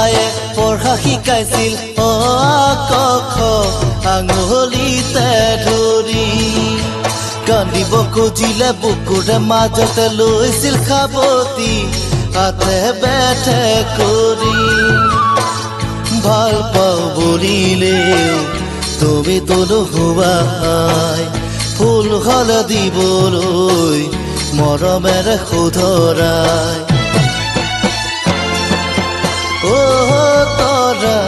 আয়ে পঢ়া শিকাইছিল অ ক খ আঙুলিতে ধৰি কান্দিব খুজিলে বুকুৰে মাজতে লৈছিল খাবতি হাতে বেঠে কৰি ভাল পাওঁ বুলিলে তুমি তো নোহোৱাই ফুল হলে দিবলৈ মৰমেৰে শুধৰাই ও তৰা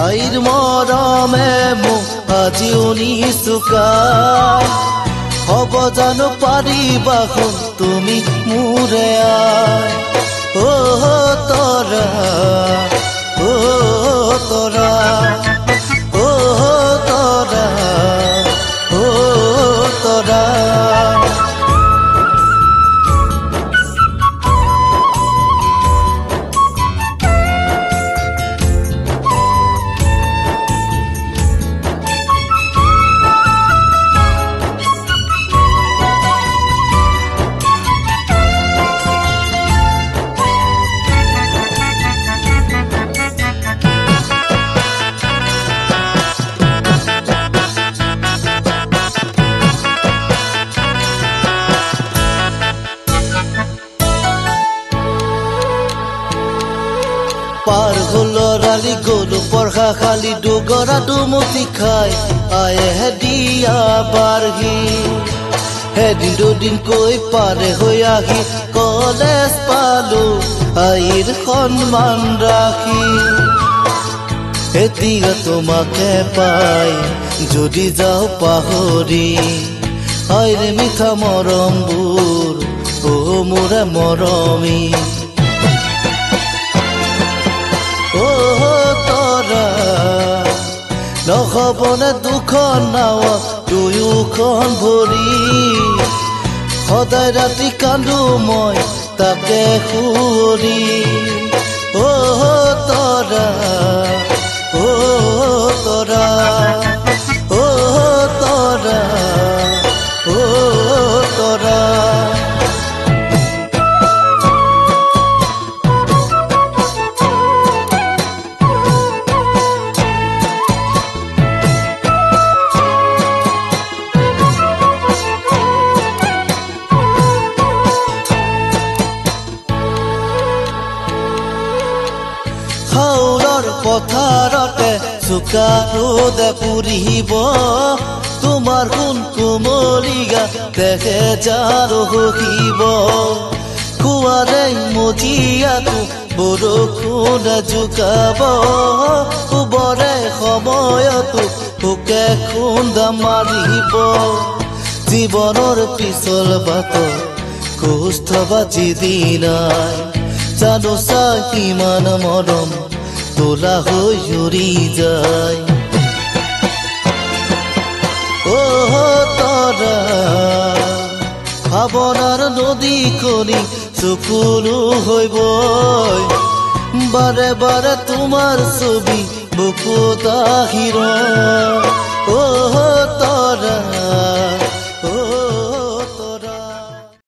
আইৰ মৰমে মোক আজিও নিচুকাই হ'ব জানো পাৰিবা তুমি মোৰে আই ও তৰা ও তৰা ও তৰা ও তৰা পাৰ হলৰালি গলো পঢ়া খালি দুগৰা দুমুঠি খাই আয়ে দিয়া বাৰহি এদিন দুদিনকৈ পাৰে হৈ আহি কলেজ পালো আইৰ সন্মান ৰাখি এতিয়া তোমাকে পাই যদি যাওঁ পাহৰি আইৰে মিঠা মৰমবোৰ ও মোৰে মৰমী নহবনে দুখন নাও দুয়োখন ভৰি সদায় ৰাতি কান্দো মই তাকে সুৰি ও তৰা ও তৰা ও তৰা ও তৰা হাওৰৰ পথাৰতে চোকা ৰ'দে পুৰিব তোমাৰ সোণ কোমলী গা দেখে যাৰ হহিব কুঁৱাৰে মজিয়াটো বৰষুণ জোকাব উবৰে সময়তো পোকে খুন্দা মাৰিব জীৱনৰ পিছল বাটত কষ্ট বাজি দিনাই জানো চা কিমান মৰম তোলা হৈ উৰি যায় ও তৰা ভাৱনাৰ নদী কণি চকুলো হৈ বৈ বাৰে বাৰে তোমাৰ ছবি বুকুত আহিৰ